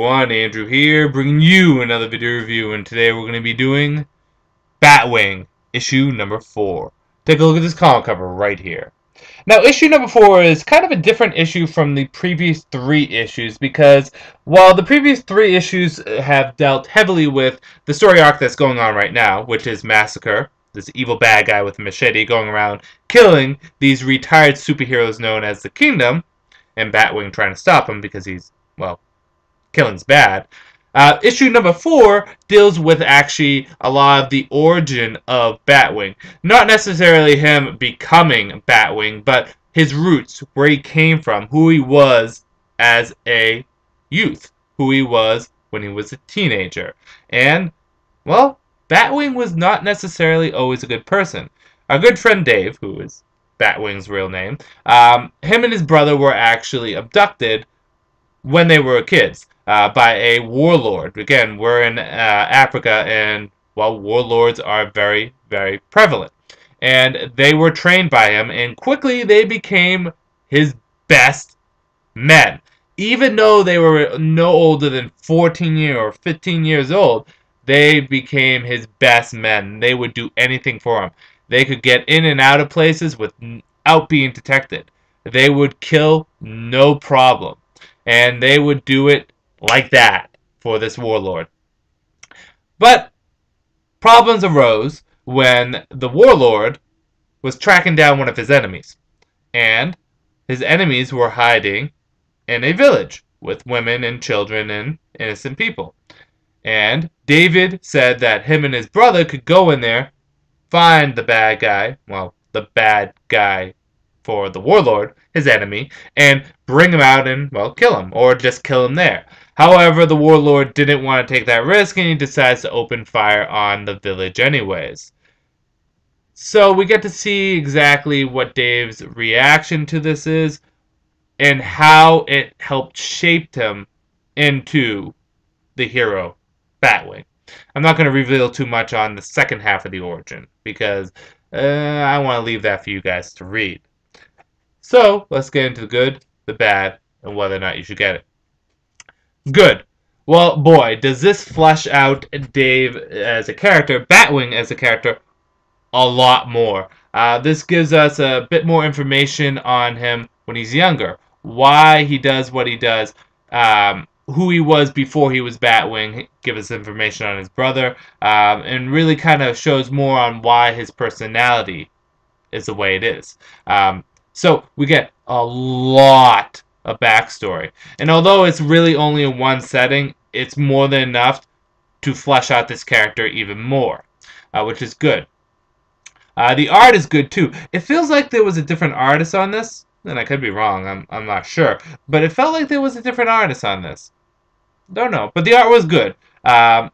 everyone, Andrew here, bringing you another video review, and today we're going to be doing Batwing Issue number 4. Take a look at this comic cover right here. Now, issue number 4 is kind of a different issue from the previous 3 issues because while the previous 3 issues have dealt heavily with the story arc that's going on right now, which is Massacre, this evil bad guy with a machete going around killing these retired superheroes known as the Kingdom, and Batwing trying to stop him because he's, well, killing's bad. Issue number 4 deals with actually a lot of the origin of Batwing. Not necessarily him becoming Batwing, but his roots, where he came from, who he was as a youth, who he was when he was a teenager. And, well, Batwing was not necessarily always a good person. Our good friend Dave, who is Batwing's real name, him and his brother were actually abducted when they were kids by a warlord. Again, we're in Africa, and, well, warlords are very, very prevalent. And they were trained by him, and quickly they became his best men. Even though they were no older than 14 years or 15 years old, they became his best men. They would do anything for him. They could get in and out of places without being detected. They would kill no problem. And they would do it like that for this warlord. But problems arose when the warlord was tracking down one of his enemies. And his enemies were hiding in a village with women and children and innocent people. And David said that him and his brother could go in there, find the bad guy, well, the bad guy for the warlord, his enemy, and bring him out and, well, kill him, or just kill him there. However, the warlord didn't want to take that risk, and he decides to open fire on the village anyways. So we get to see exactly what Dave's reaction to this is, and how it helped shape him into the hero, Batwing. I'm not going to reveal too much on the second half of the origin, because I want to leave that for you guys to read. So, let's get into the good, the bad, and whether or not you should get it. Good. Well, boy, does this flesh out Dave as a character, Batwing as a character, a lot more. This gives us a bit more information on him when he's younger. Why he does what he does. Who he was before he was Batwing, give us information on his brother, and really kind of shows more on why his personality is the way it is. So we get a lot of backstory. And although it's really only in one setting, it's more than enough to flesh out this character even more, which is good. The art is good too. It feels like there was a different artist on this, and I could be wrong, I'm not sure. But it felt like there was a different artist on this. Don't know, but the art was good. Bad.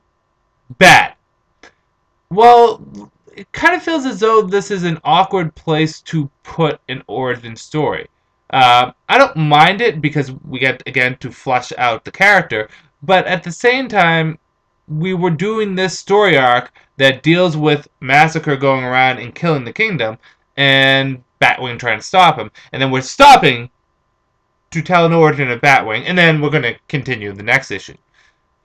Well, it kind of feels as though this is an awkward place to put an origin story. I don't mind it because we get, again, to flesh out the character, but at the same time, we were doing this story arc that deals with Massacre going around and killing the Kingdom, and Batwing trying to stop him, and then we're stopping to tell an origin of Batwing, and then we're going to continue the next issue.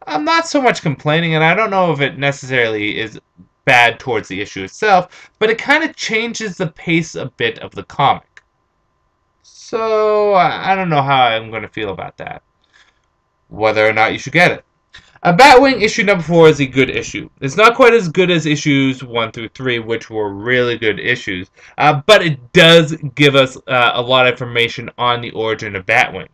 I'm not so much complaining, and I don't know if it necessarily is bad towards the issue itself, but it kind of changes the pace a bit of the comic. So, I don't know how I'm going to feel about that. Whether or not you should get it. Batwing issue number 4 is a good issue. It's not quite as good as issues 1 through 3, which were really good issues, but it does give us a lot of information on the origin of Batwing.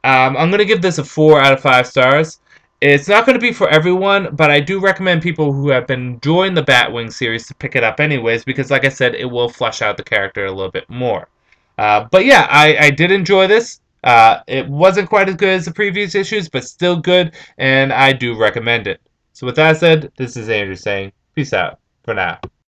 I'm going to give this a 4 out of 5 stars. It's not going to be for everyone, but I do recommend people who have been enjoying the Batwing series to pick it up anyways, because like I said, it will flesh out the character a little bit more. But yeah, I did enjoy this. It wasn't quite as good as the previous issues, but still good, and I do recommend it. So with that said, this is Andrew saying, peace out for now.